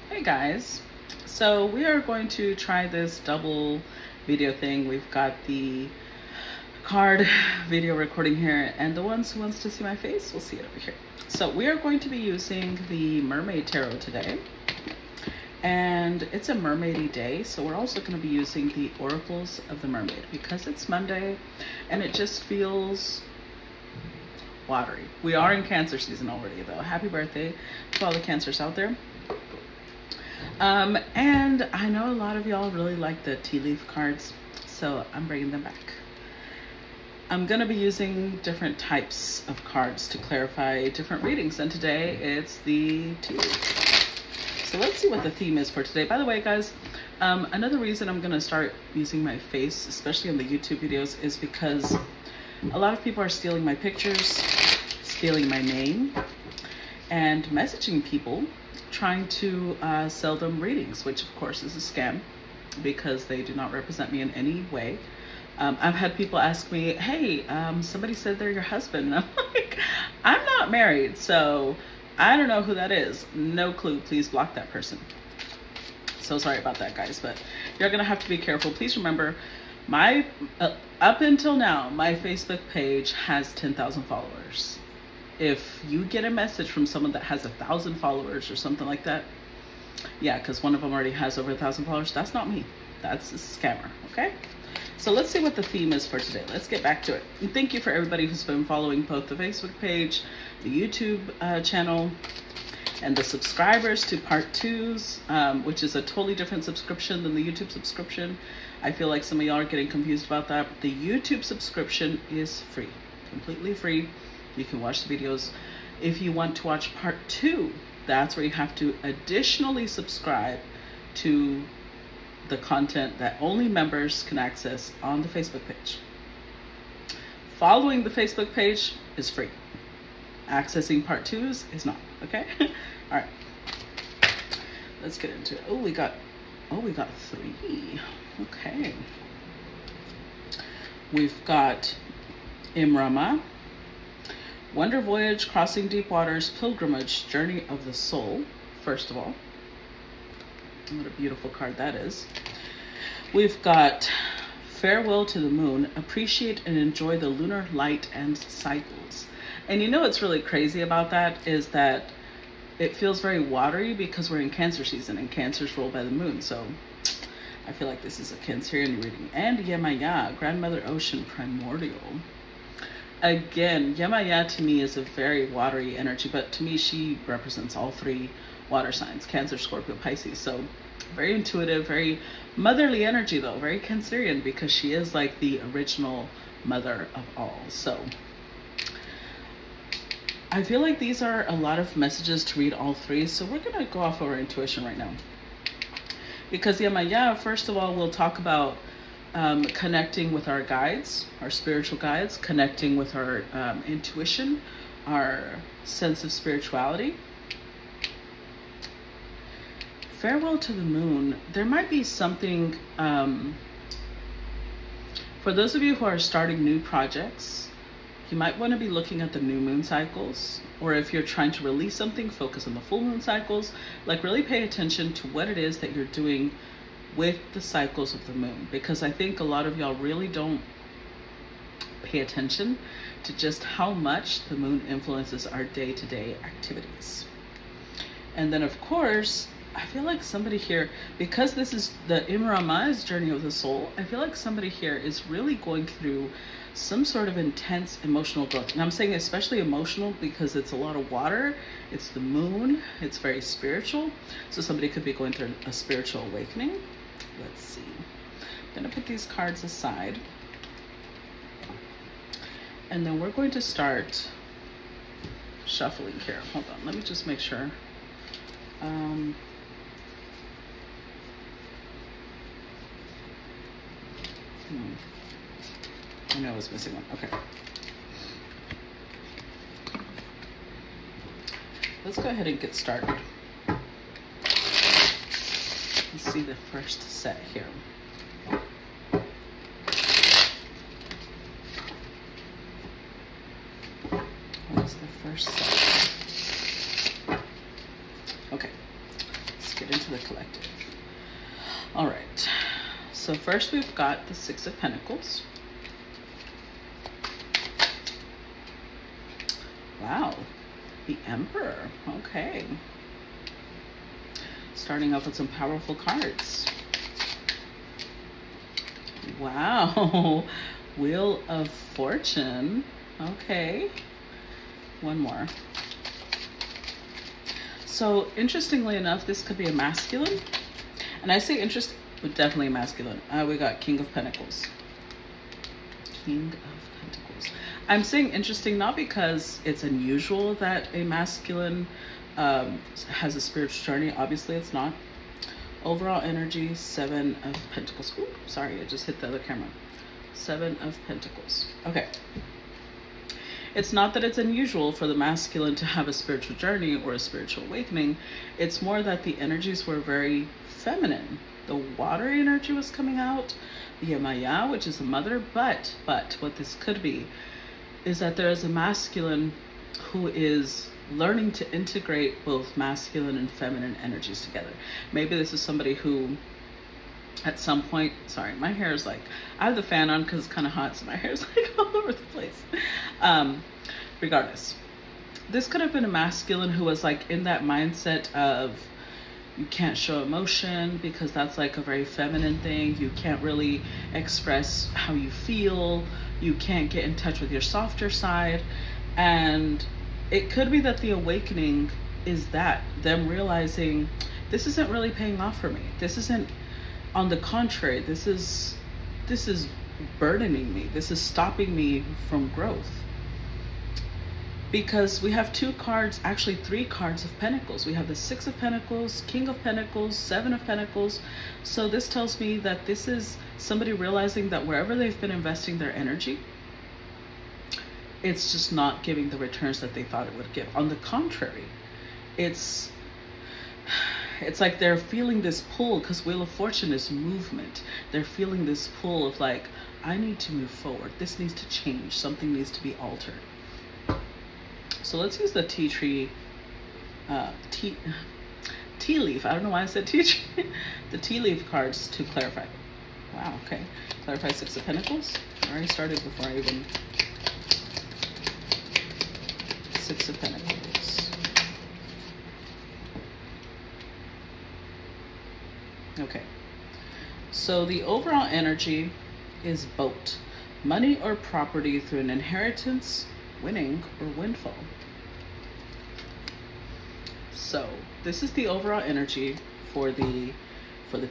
Hey guys, so we are going to try this double video thing. We've got the card video recording here, and the ones who wants to see my face will see it over here. So we are going to be using the Mermaid Tarot today, and it's a mermaidy day, so we're also going to be using the Oracles of the Mermaid because it's Monday and it just feels watery. We are in Cancer season already though. Happy birthday to all the Cancers out there. And I know a lot of y'all really like the tea leaf cards, so I'm bringing them back. I'm going to be using different types of cards to clarify different readings, and today it's the tea leaf. So let's see what the theme is for today. By the way, guys, another reason I'm going to start using my face, especially in the YouTube videos, is because a lot of people are stealing my pictures, stealing my name, and messaging people trying to sell them readings, which of course is a scam because they do not represent me in any way. I've had people ask me, hey, somebody said they're your husband. And I'm like, I'm not married, so I don't know who that is. No clue. Please block that person. So sorry about that, guys, but you're gonna have to be careful. Please remember, my up until now, my Facebook page has 10,000 followers. If you get a message from someone that has 1,000 followers or something like that, yeah, because one of them already has over 1,000 followers, that's not me. That's a scammer, okay? So let's see what the theme is for today. Let's get back to it. And thank you for everybody who's been following both the Facebook page, the YouTube channel, and the subscribers to part 2s, which is a totally different subscription than the YouTube subscription. I feel like some of y'all are getting confused about that. The YouTube subscription is free, completely free. You can watch the videos. If you want to watch part 2, that's where you have to additionally subscribe to the content that only members can access on the Facebook page. Following the Facebook page is free. Accessing part 2s is not, okay? All right, let's get into it. Oh, we got 3. Okay. We've got Imrama, Wonder Voyage, Crossing Deep Waters, Pilgrimage, Journey of the Soul, first of all. What a beautiful card that is. We've got Farewell to the Moon, Appreciate and Enjoy the Lunar Light and Cycles. And you know what's really crazy about that is that it feels very watery because we're in Cancer season and Cancers rule by the moon. So I feel like this is a Cancerian reading. And Yemaya, Grandmother Ocean, Primordial. Again, Yemaya to me is a very watery energy, but to me she represents all 3 water signs, Cancer, Scorpio, Pisces. So very intuitive, very motherly energy though, very Cancerian because she is like the original mother of all. So I feel like these are a lot of messages to read all 3. So we're gonna go off of our intuition right now. Because Yemaya, first of all, we'll talk about connecting with our guides, our spiritual guides, connecting with our intuition, our sense of spirituality. Farewell to the Moon. There might be something, for those of you who are starting new projects, you might want to be looking at the new moon cycles, or if you're trying to release something, focus on the full moon cycles. Like really pay attention to what it is that you're doing with the cycles of the moon, because I think a lot of y'all really don't pay attention to just how much the moon influences our day-to-day activities. And then of course, I feel like somebody here, because this is the Imrama's Journey of the Soul, I feel like somebody here is really going through some sort of intense emotional growth. And I'm saying especially emotional because it's a lot of water, it's the moon, it's very spiritual. So somebody could be going through a spiritual awakening. Let's see. I'm gonna put these cards aside. And then we're going to start shuffling here. Hold on, let me just make sure. I know I was missing one. Okay. Let's go ahead and get started. Let's see the first set here. What is the first set? Okay. get into the collective. All right. So first we've got the Six of Pentacles. Wow. The Emperor. Okay. Starting off with some powerful cards. Wow. Wheel of Fortune. Okay. One more. So interestingly enough, this could be a masculine. And I say definitely masculine. We got King of Pentacles. King of Pentacles. I'm saying interesting not because it's unusual that a masculine has a spiritual journey. Obviously it's not. Overall energy, Seven of Pentacles. Ooh, sorry, I just hit the other camera. Seven of Pentacles. Okay. It's not that it's unusual for the masculine to have a spiritual journey or a spiritual awakening. It's more that the energies were very feminine. The water energy was coming out, the Yamaya, which is the mother, but what this could be is that there is a masculine who is learning to integrate both masculine and feminine energies together. Maybe this is somebody who at some point, sorry, my hair is like, I have the fan on because it's kind of hot, so my hair is like all over the place. Regardless, this could have been a masculine who was like in that mindset of you can't show emotion because that's like a very feminine thing. You can't really express how you feel. You can't get in touch with your softer side. And it could be that the awakening is that them realizing this isn't really paying off for me. This isn't, on the contrary, this is burdening me. This is stopping me from growth. Because we have two cards, actually three cards of Pentacles. We have the Six of Pentacles, King of Pentacles, Seven of Pentacles. So this tells me that this is somebody realizing that wherever they've been investing their energy, it's just not giving the returns that they thought it would give. On the contrary, it's like they're feeling this pull, because Wheel of Fortune is movement. They're feeling this pull of like, I need to move forward. This needs to change. Something needs to be altered. So let's use the tea leaf. I don't know why I said tea tree. The tea leaf cards to clarify. Wow, okay. Clarify Six of Pentacles. I already started before I even... Six of Pentacles. Okay. So the overall energy is boat. Money or property through an inheritance, winning, or windfall. So this is the overall energy for the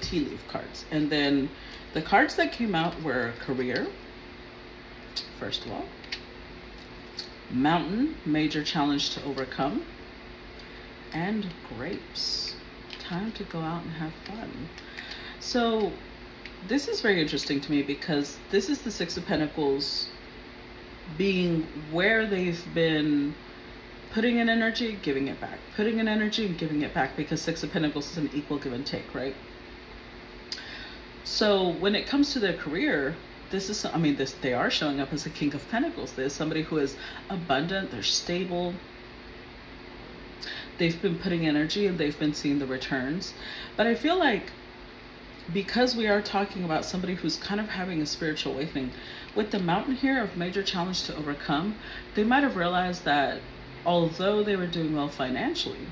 tea leaf cards. And then the cards that came out were career, first of all, mountain, major challenge to overcome, and grapes, time to go out and have fun. So this is very interesting to me because this is the Six of Pentacles being where they've been putting in energy, giving it back, putting in energy and giving it back, because Six of Pentacles is an equal give and take, right? So when it comes to their career, this is, I mean, they are showing up as a King of Pentacles. There's somebody who is abundant, they're stable, they've been putting energy and they've been seeing the returns. But I feel like because we are talking about somebody who's kind of having a spiritual awakening, with the mountain here of major challenge to overcome, they might have realized that although they were doing well financially,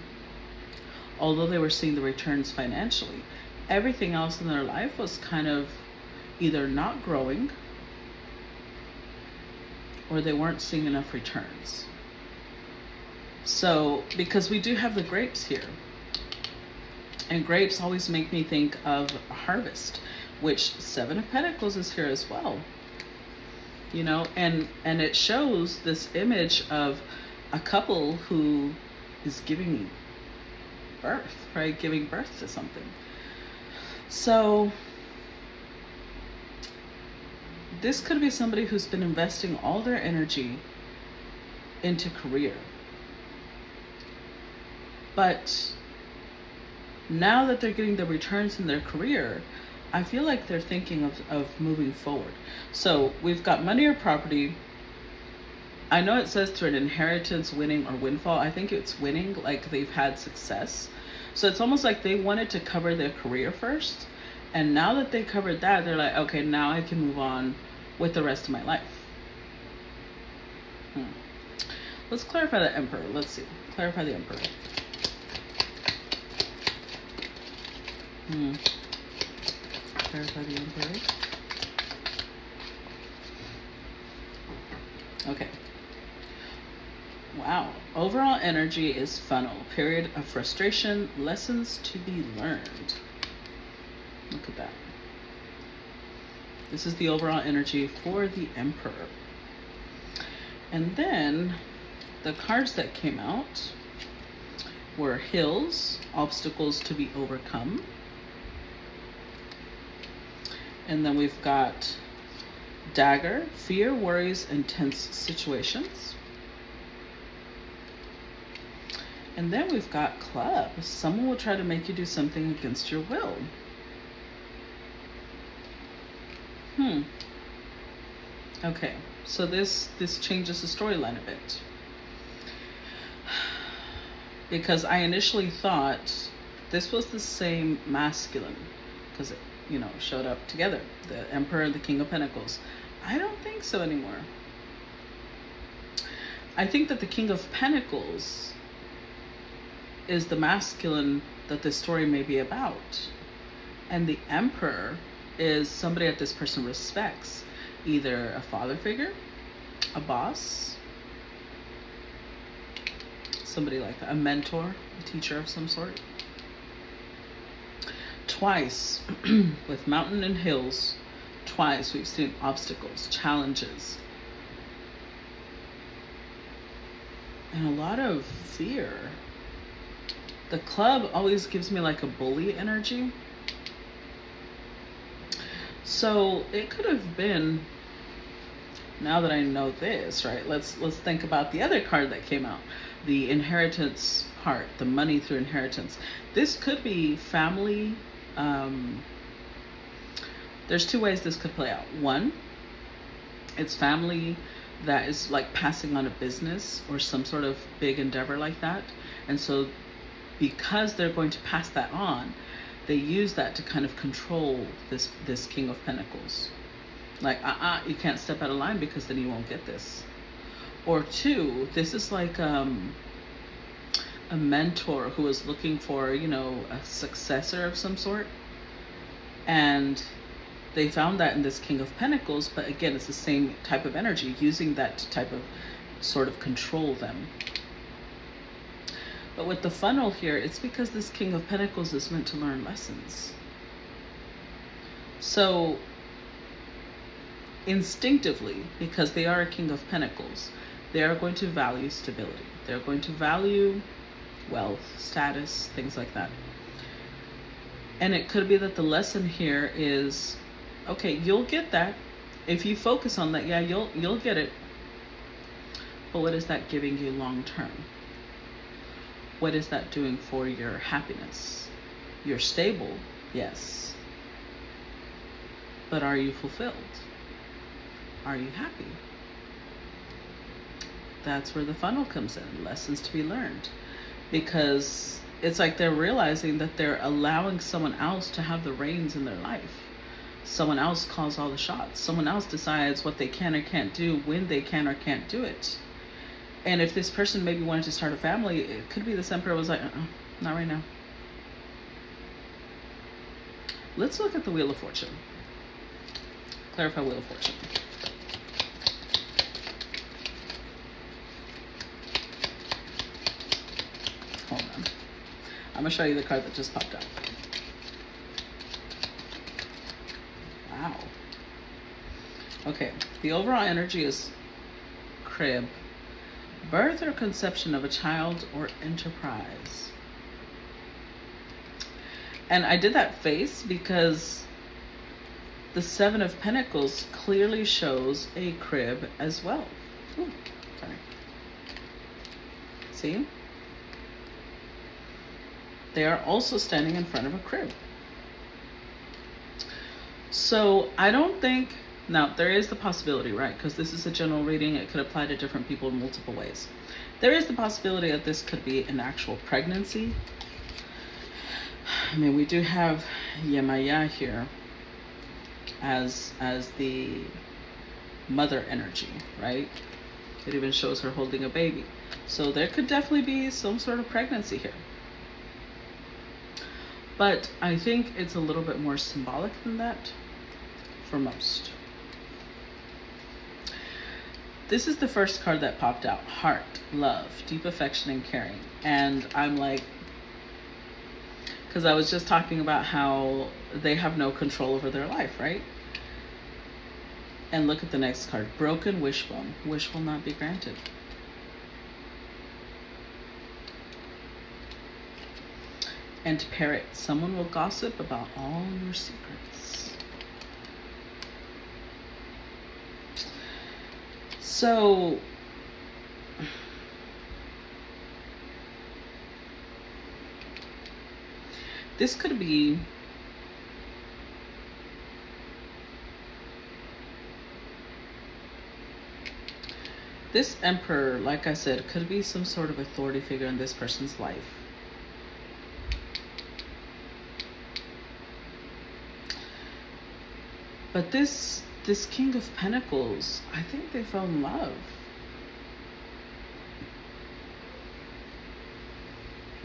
although they were seeing the returns financially, everything else in their life was kind of either not growing or they weren't seeing enough returns. So, because we do have the grapes here, and grapes always make me think of a harvest, which Seven of Pentacles is here as well. You know, and it shows this image of a couple who is giving birth, right? Giving birth to something. So this could be somebody who's been investing all their energy into career. But now that they're getting the returns in their career, I feel like they're thinking of moving forward. So we've got money or property. I know it says through an inheritance, winning, or windfall. I think it's winning, like they've had success. So it's almost like they wanted to cover their career first. And now that they covered that, they're like, okay, now I can move on with the rest of my life. Let's clarify the Emperor. Let's see. Clarify the Emperor. Clarify the Emperor. Okay. Wow. Overall energy is funnel. Period of frustration. Lessons to be learned. Look at that. This is the overall energy for the Emperor. And then the cards that came out were hills, obstacles to be overcome. And then we've got dagger, fear, worries, and tense situations. And then we've got club. Someone will try to make you do something against your will. Okay, so this changes the storyline a bit. Because I initially thought this was the same masculine, because it, you know, showed up together, the Emperor and the King of Pentacles. I don't think so anymore. I think that the King of Pentacles is the masculine that this story may be about. And the Emperor is somebody that this person respects, either a father figure, a boss, somebody like that, a mentor, a teacher of some sort. Twice, with mountain and hills, twice we've seen obstacles, challenges, and a lot of fear. The club always gives me like a bully energy. So it could have been, now that I know this, right? Let's think about the other card that came out, the inheritance part, the money through inheritance. This could be family. There's two ways this could play out. One, it's family that is like passing on a business or some sort of big endeavor like that. And so because they're going to pass that on, they use that to kind of control this King of Pentacles. Like, you can't step out of line because then you won't get this. Or two, this is like a mentor who is looking for, you know, a successor of some sort. And they found that in this King of Pentacles, but again, it's the same type of energy, using that to type of sort of control them. But with the funnel here, it's because this King of Pentacles is meant to learn lessons. So instinctively, because they are a King of Pentacles, they are going to value stability. They're going to value wealth, status, things like that. And it could be that the lesson here is, okay, you'll get that. If you focus on that, yeah, you'll get it. But what is that giving you long term? What is that doing for your happiness? You're stable, yes. But are you fulfilled? Are you happy? That's where the funnel comes in, lessons to be learned. Because it's like they're realizing that they're allowing someone else to have the reins in their life. Someone else calls all the shots. Someone else decides what they can or can't do, when they can or can't do it. And if this person maybe wanted to start a family, it could be this Emperor was like, not right now. Let's look at the Wheel of Fortune. Clarify Wheel of Fortune. Hold on. I'm going to show you the card that just popped up. Wow. Okay. The overall energy is crib. Birth or conception of a child or enterprise. And I did that face because the Seven of Pentacles clearly shows a crib as well. Ooh, sorry. See? They are also standing in front of a crib. So I don't think, now there is the possibility, right? Because this is a general reading, it could apply to different people in multiple ways. There is the possibility that this could be an actual pregnancy. I mean, we do have Yemaya here as the mother energy, right? It even shows her holding a baby. So there could definitely be some sort of pregnancy here. But I think it's a little bit more symbolic than that for most. This is the first card that popped out. Heart, love, deep affection and caring. And I'm like, because I was just talking about how they have no control over their life, right? And look at the next card. Broken wishbone. Wish will not be granted. And parrot. Someone will gossip about all your secrets. So, this could be this emperor, like I said, could be some sort of authority figure in this person's life. But this King of Pentacles, I think they fell in love.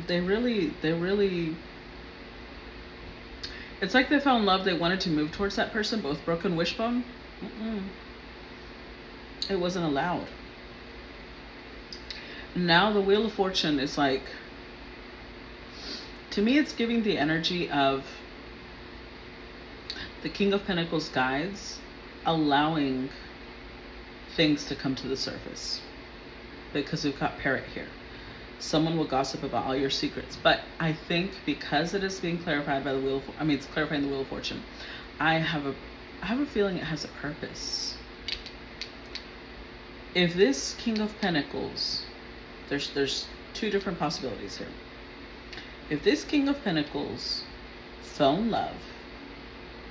They really, it's like they fell in love. They wanted to move towards that person, both broken wishbone. It wasn't allowed. Now the Wheel of Fortune is like, to me, it's giving the energy of the King of Pentacles guides, allowing things to come to the surface. Because we've got parrot here. Someone will gossip about all your secrets. But I think because it is being clarified by the Wheel of, it's clarifying the Wheel of Fortune, I have a feeling it has a purpose. If this King of Pentacles, there's two different possibilities here. If this King of Pentacles fell in love,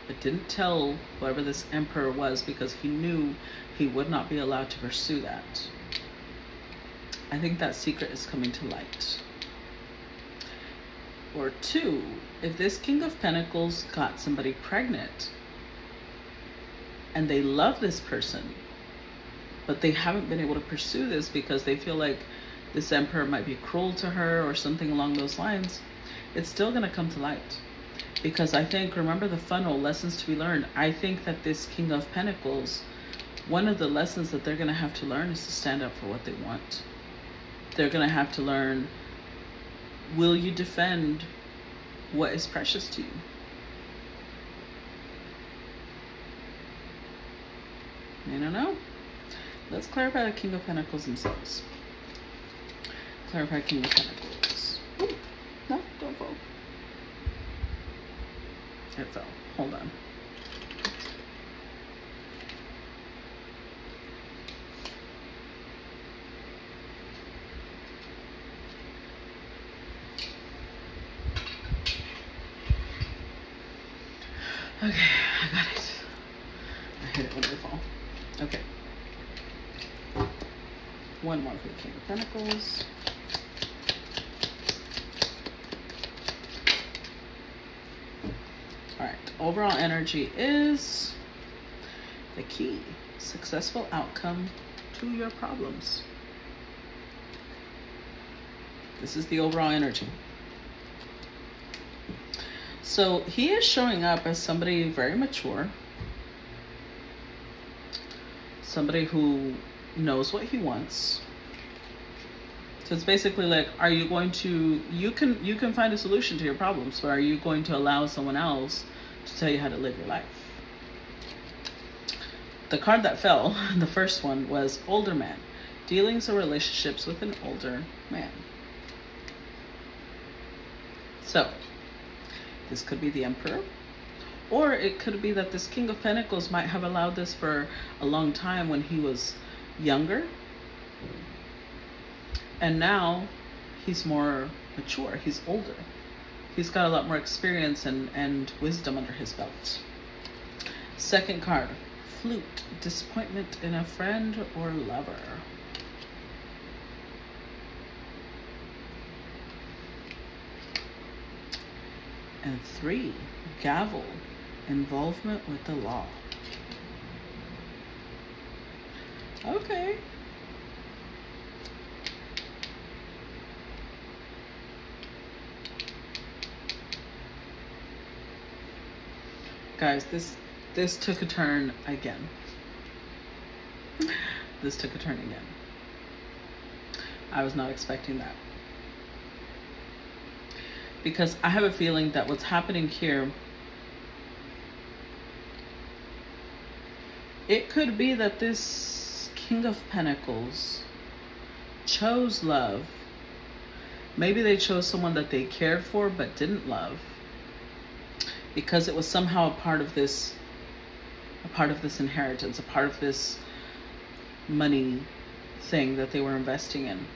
but didn't tell whoever this emperor was because he knew he would not be allowed to pursue that, I think that secret is coming to light. Or two, if this King of Pentacles got somebody pregnant and they love this person, but they haven't been able to pursue this because they feel like this emperor might be cruel to her or something along those lines, it's still going to come to light. Because I think, remember the funnel, lessons to be learned. I think that this King of Pentacles, one of the lessons that they're going to have to learn is to stand up for what they want. They're going to have to learn, will you defend what is precious to you? I don't know. Let's clarify the King of Pentacles themselves. Clarify King of Pentacles. Ooh, no, don't fall. It fell. Hold on. Okay, I got it. I hit it when they fall. Okay. One more for the King of Pentacles. All right, overall energy is the key. Successful outcome to your problems. This is the overall energy. So he is showing up as somebody very mature. Somebody who knows what he wants. So it's basically like, are you going to, you can find a solution to your problems, but are you going to allow someone else to tell you how to live your life? The card that fell, the first one, was older man. Dealings or relationships with an older man. So, this could be the Emperor. Or it could be that this King of Pentacles might have allowed this for a long time when he was younger. And now he's more mature, he's older. He's got a lot more experience and wisdom under his belt. Second card, Flute. Disappointment in a friend or lover. And 3, gavel, involvement with the law. Okay. Guys, this took a turn again. This took a turn again. I was not expecting that. Because I have a feeling that what's happening here, it could be that this King of Pentacles chose love. Maybe they chose someone that they cared for but didn't love, because it was somehow a part of this inheritance, a part of this money thing that they were investing in.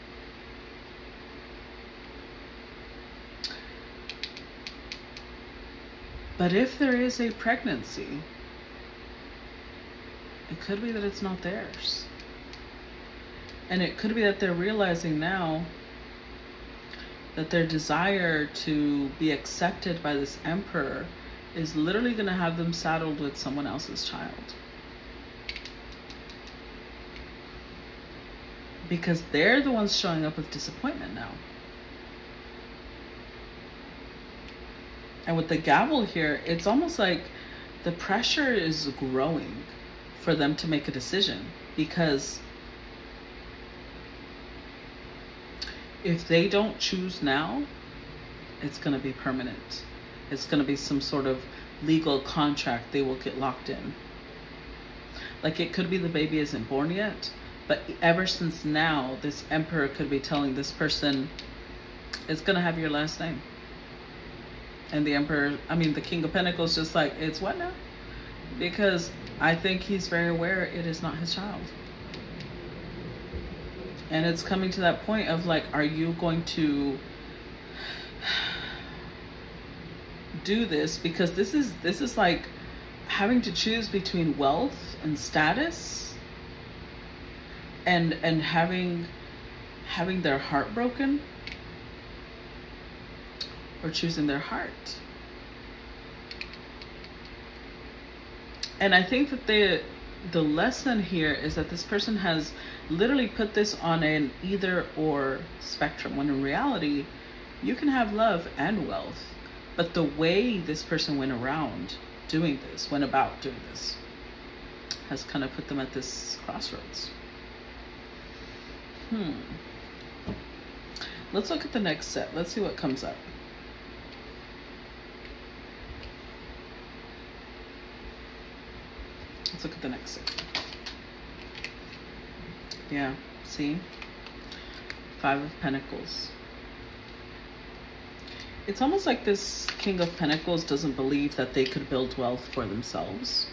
But if there is a pregnancy, it could be that it's not theirs. And it could be that they're realizing now that their desire to be accepted by this emperor is literally going to have them saddled with someone else's child. Because they're the ones showing up with disappointment now. And with the gavel here, it's almost like the pressure is growing for them to make a decision. Because if they don't choose now, it's going to be permanent. It's going to be some sort of legal contract they will get locked in. Like, it could be the baby isn't born yet, but ever since now, this emperor could be telling this person, it's going to have your last name. And the emperor, the King of Pentacles, just like, it's what now? Because I think he's very aware it is not his child. And it's coming to that point of like, are you going to do this? Because this is like having to choose between wealth and status and having their heart broken, or choosing their heart. And I think that the lesson here is that this person has literally put this on an either or spectrum, when in reality, you can have love and wealth. But the way this person went about doing this, has kind of put them at this crossroads. Let's look at the next set. Let's see what comes up. Let's look at the next set. Yeah, see? 5 of Pentacles. It's almost like this King of Pentacles doesn't believe that they could build wealth for themselves.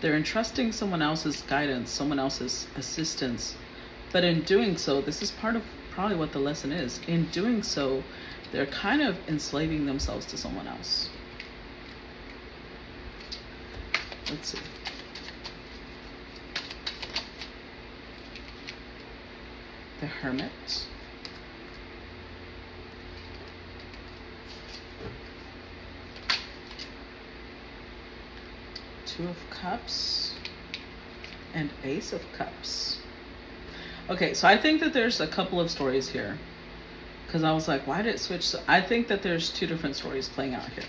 They're entrusting someone else's guidance, someone else's assistance. But in doing so, this is part of probably what the lesson is. In doing so, they're kind of enslaving themselves to someone else. Let's see. The Hermit. Two of Cups and Ace of Cups. Okay, so I think that there's a couple of stories here, because I was like, why did it switch? So I think that there's 2 different stories playing out here.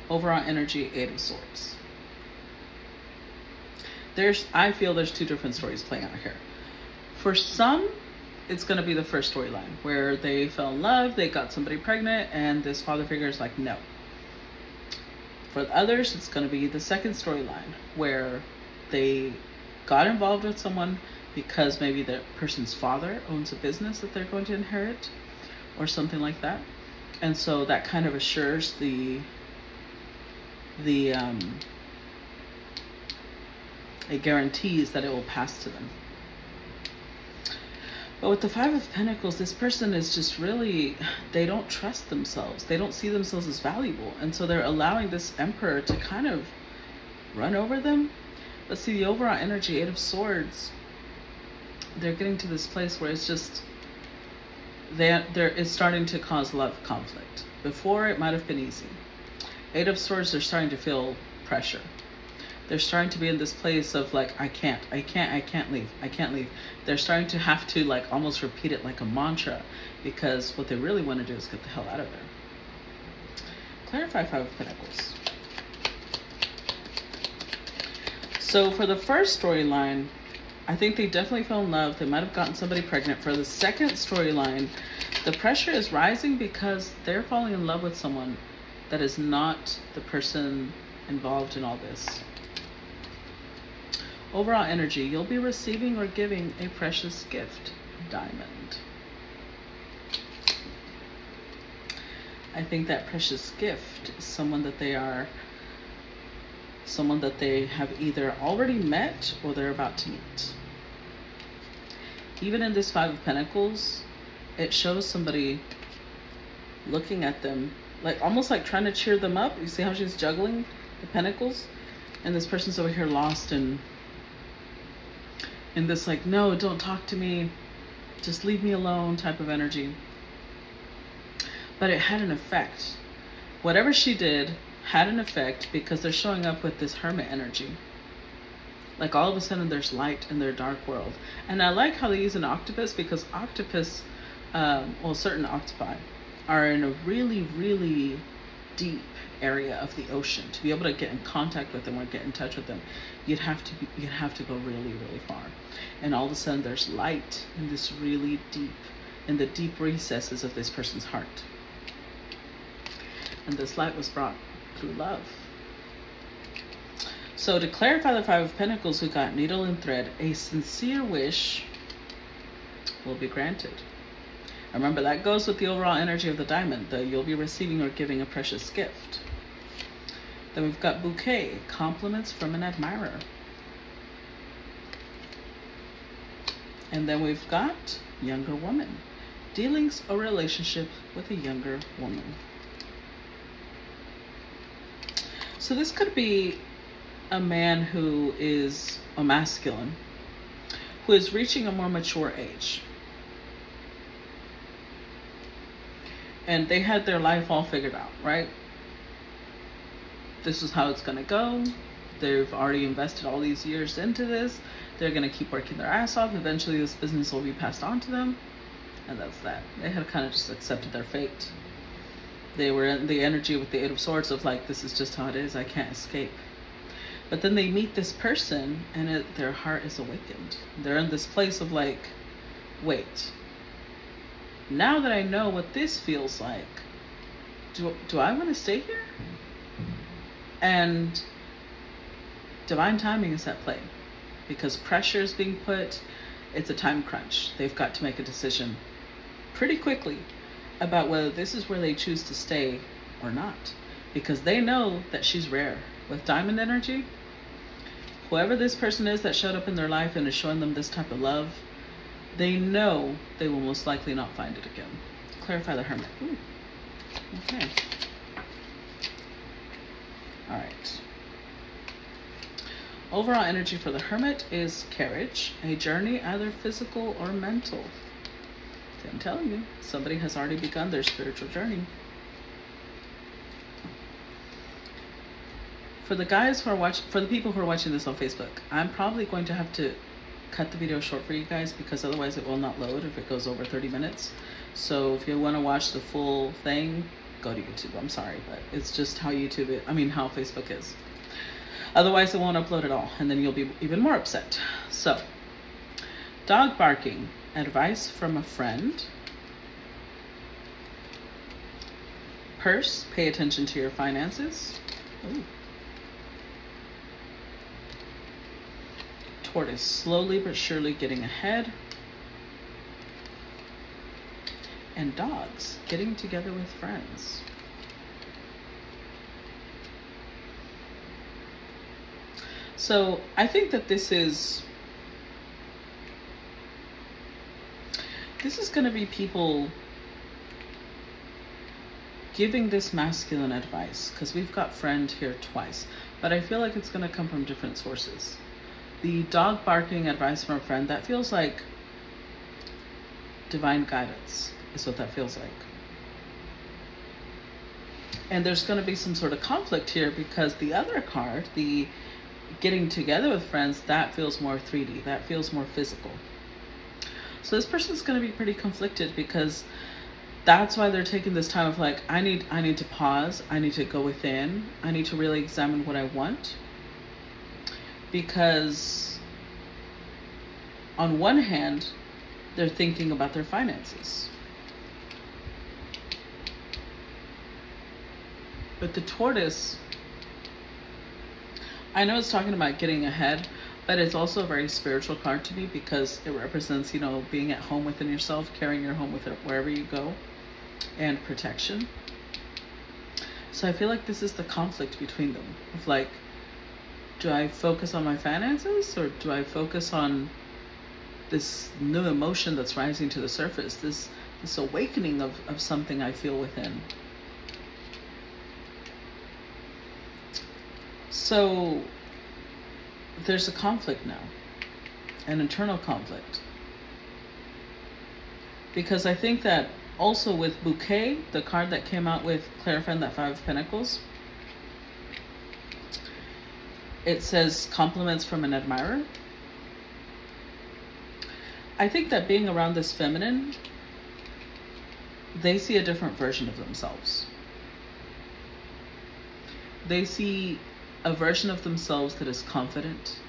Overall energy, 8 of Swords. I feel there's 2 different stories playing out here. For some, it's going to be the first storyline where they fell in love, they got somebody pregnant, and this father figure is like, no. For others, it's going to be the second storyline where they got involved with someone because maybe the person's father owns a business that they're going to inherit or something like that. And so that kind of assures it guarantees that it will pass to them. But with the 5 of Pentacles, this person is just really, they don't trust themselves. They don't see themselves as valuable. And so they're allowing this Emperor to kind of run over them. But see, the overall energy, 8 of Swords, they're getting to this place where it's just, there is starting to cause love conflict. Before, it might have been easy. Eight of Swords, they're starting to feel pressure. They're starting to be in this place of like, I can't leave. They're starting to have to like almost repeat it like a mantra, because what they really want to do is get the hell out of there. Clarify Five of Pentacles. So for the first storyline, I think they definitely fell in love. They might have gotten somebody pregnant. For the second storyline, the pressure is rising because they're falling in love with someone that is not the person involved in all this. Overall energy, you'll be receiving or giving a precious gift, Diamond. I think that precious gift is someone that they have either already met or they're about to meet. Even in this Five of Pentacles, it shows somebody looking at them, like almost like trying to cheer them up. You see how she's juggling the pentacles? And this person's over here lost and in this like, no, don't talk to me, just leave me alone type of energy. But it had an effect. Whatever she did had an effect, because they're showing up with this Hermit energy. Like all of a sudden there's light in their dark world. And I like how they use an octopus, because octopus, well, certain octopi are in a really, really deep area of the ocean. To be able to get in contact with them or get in touch with them, you'd have to go really, really far. And all of a sudden there's light in this really deep, in the deep recesses of this person's heart. And this light was brought through love. So to clarify the Five of Pentacles, we got needle and thread. A sincere wish will be granted. Remember, that goes with the overall energy of the Diamond. You'll be receiving or giving a precious gift. Then we've got bouquet, compliments from an admirer. And then we've got younger woman, dealings or relationship with a younger woman. So this could be a man who is a masculine, who is reaching a more mature age. And they had their life all figured out, right? This is how it's gonna go. They've already invested all these years into this. They're gonna keep working their ass off. Eventually this business will be passed on to them. And that's that. They had kind of just accepted their fate. They were in the energy with the Eight of Swords of like, this is just how it is, I can't escape. But then they meet this person and their heart is awakened. They're in this place of like, wait, now that I know what this feels like, do I want to stay here? And divine timing is at play, because pressure is being put. It's a time crunch. They've got to make a decision pretty quickly about whether this is where they choose to stay or not, because they know that she's rare. With Diamond energy, whoever this person is that showed up in their life and is showing them this type of love, they know they will most likely not find it again. Clarify the Hermit. Ooh. Okay. All right. Overall energy for the Hermit is carriage, a journey either physical or mental. I'm telling you, somebody has already begun their spiritual journey. For the guys who are watching, for the people who are watching this on Facebook, I'm probably going to have to cut the video short for you guys, because otherwise it will not load if it goes over 30 minutes. So if you want to watch the full thing, go to YouTube. I'm sorry, but it's just how YouTube, how Facebook is. Otherwise it won't upload at all, and then you'll be even more upset. So, dog barking, advice from a friend. Purse, pay attention to your finances. Ooh. Tortoise, slowly but surely getting ahead. And dogs, getting together with friends. So I think that this is going to be people giving this masculine advice, because we've got friend here twice, but I feel like it's going to come from different sources. The dog barking advice from a friend, that feels like divine guidance. is what that feels like. And there's going to be some sort of conflict here because the other card, the getting together with friends, that feels more 3D, that feels more physical. So this person's going to be pretty conflicted because that's why they're taking this time of like, I need to pause, I need to go within, I need to really examine what I want. Because on one hand, they're thinking about their finances. But the tortoise, I know it's talking about getting ahead, but it's also a very spiritual card to me because it represents, you know, being at home within yourself, carrying your home with it wherever you go, and protection. So I feel like this is the conflict between them of like, do I focus on my finances or do I focus on this new emotion that's rising to the surface, this awakening of something I feel within. So there's a conflict now, an internal conflict. Because I think that also with Bouquet, the card that came out with clarifying that 5 of Pentacles, it says compliments from an admirer. I think that being around this feminine, they see a different version of themselves. They see a version of themselves that is confident,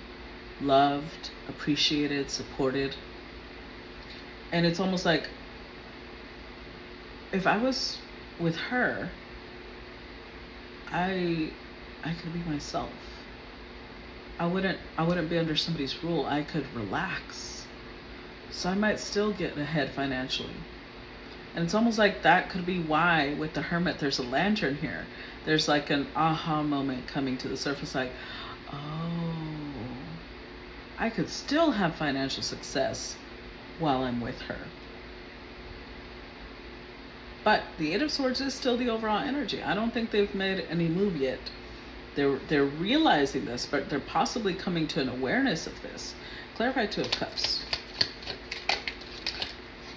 loved, appreciated, supported. And it's almost like, if I was with her, I could be myself. I wouldn't be under somebody's rule. I could relax. So I might still get ahead financially. And it's almost like that could be why with the Hermit there's a lantern here. There's like an aha moment coming to the surface, like, oh, I could still have financial success while I'm with her. But the 8 of Swords is still the overall energy. I don't think they've made any move yet. They're realizing this, but they're possibly coming to an awareness of this. Clarify 2 of Cups.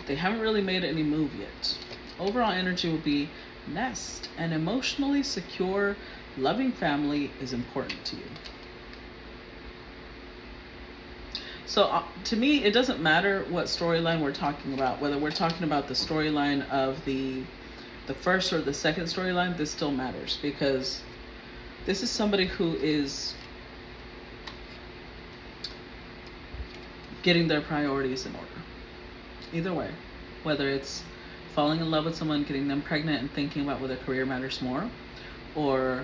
They haven't really made any move yet. Overall energy will be nest. An emotionally secure, loving family is important to you. So to me, it doesn't matter what storyline we're talking about, whether we're talking about the storyline of the first or the second storyline, this still matters because this is somebody who is getting their priorities in order. Either way, whether it's falling in love with someone, getting them pregnant, and thinking about whether career matters more, or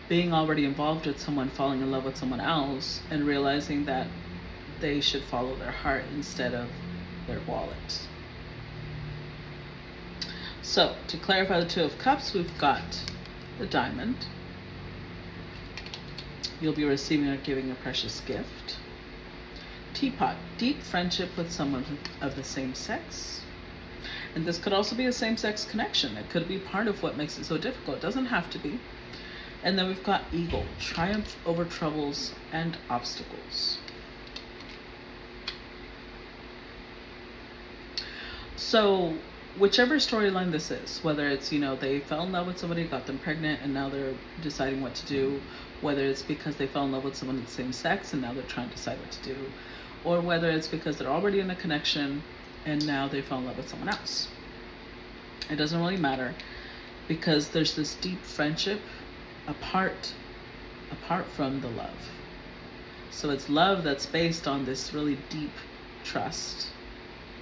being already involved with someone, falling in love with someone else, and realizing that they should follow their heart instead of their wallet. So, to clarify the 2 of Cups, we've got the Diamond. You'll be receiving or giving a precious gift. Teapot, deep friendship with someone of the same sex. And this could also be a same-sex connection. It could be part of what makes it so difficult. It doesn't have to be. And then we've got Eagle, triumph over troubles and obstacles. So whichever storyline this is, whether it's, you know, they fell in love with somebody, got them pregnant, and now they're deciding what to do, whether it's because they fell in love with someone of the same sex and now they're trying to decide what to do, or whether it's because they're already in a connection and now they fell in love with someone else. It doesn't really matter because there's this deep friendship apart from the love. So it's love that's based on this really deep trust,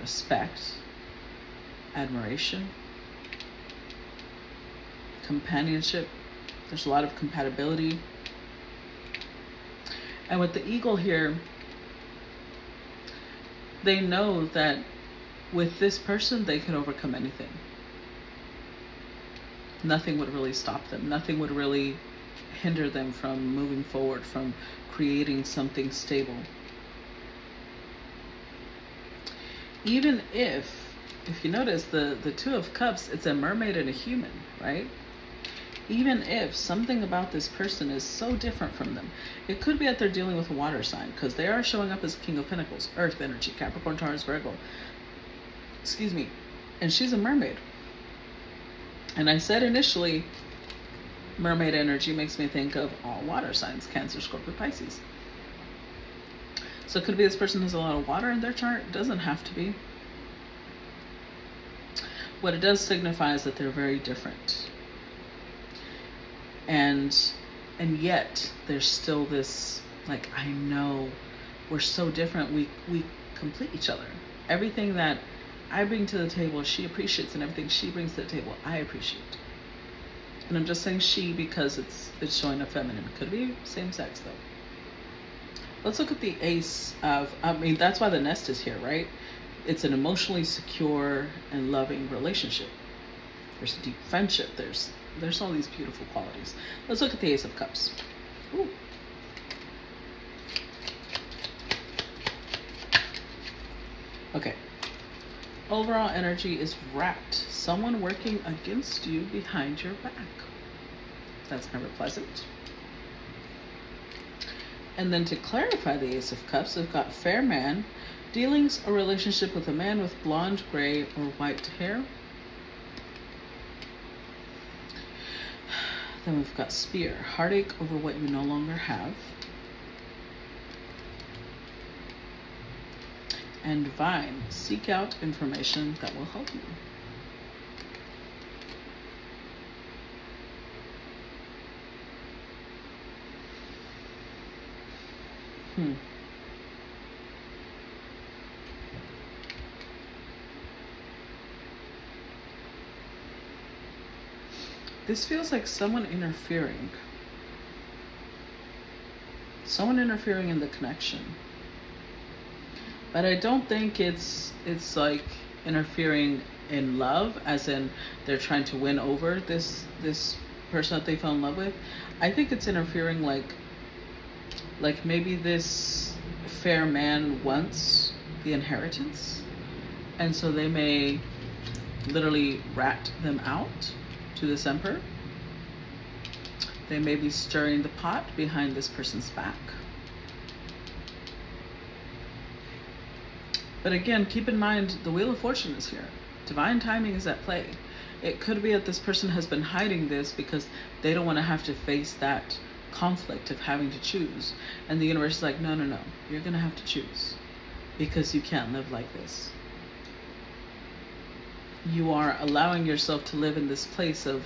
respect, admiration, companionship. There's a lot of compatibility. And with the Eagle here, they know that with this person, they can overcome anything. Nothing would really stop them. Nothing would really hinder them from moving forward, from creating something stable. Even if you notice the 2 of Cups, it's a mermaid and a human, right? Even if something about this person is so different from them, it could be that they're dealing with a water sign because they are showing up as King of Pentacles, Earth energy, Capricorn, Taurus, Virgo. excuse me, and she's a mermaid. And I said initially, mermaid energy makes me think of all water signs: Cancer, Scorpio, Pisces. So it could be this person has a lot of water in their chart. It doesn't have to be. What it does signify is that they're very different. And yet there's still this, like, I know we're so different. We complete each other. Everything that I bring to the table, she appreciates, and everything she brings to the table, I appreciate. And I'm just saying she because it's showing a feminine. Could be same sex though. Let's look at the Ace of, that's why the nest is here, right? It's an emotionally secure and loving relationship. There's deep friendship. There's all these beautiful qualities. Let's look at the Ace of Cups. Ooh. Okay. Overall energy is wrapped. Someone working against you behind your back. That's never pleasant. And then to clarify the Ace of Cups, we've got fair man, dealings or relationship with a man with blonde, gray, or white hair. Then we've got spear, heartache over what you no longer have. And vine, seek out information that will help you. This feels like someone interfering. Someone interfering in the connection. But I don't think it's like interfering in love, as in they're trying to win over this person that they fell in love with. I think it's interfering like maybe this fair man wants the inheritance, and so they may literally rat them out to this emperor. They may be stirring the pot behind this person's back. But again, keep in mind, the Wheel of Fortune is here. Divine timing is at play. It could be that this person has been hiding this because they don't want to have to face that conflict of having to choose. And the universe is like, no, you're going to have to choose because you can't live like this. You are allowing yourself to live in this place of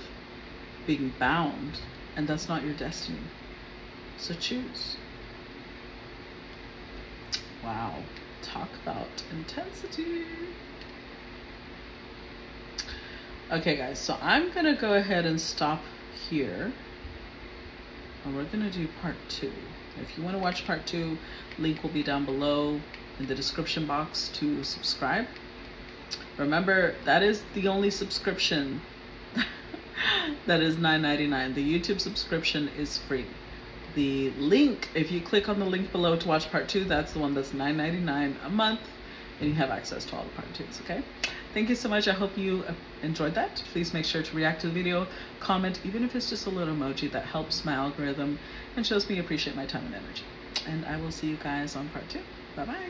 being bound, and that's not your destiny. So choose. Wow. Talk about intensity. Okay, guys, so I'm going to go ahead and stop here. And we're going to do part 2. If you want to watch part 2, link will be down below in the description box to subscribe. Remember, that is the only subscription that is $9.99. The YouTube subscription is free. The link, if you click on the link below to watch part 2, that's the one that's $9.99 a month, and you have access to all the part 2s, okay? Thank you so much. I hope you enjoyed that. Please make sure to react to the video, comment, even if it's just a little emoji. That helps my algorithm and shows me you appreciate my time and energy. And I will see you guys on part 2. Bye-bye.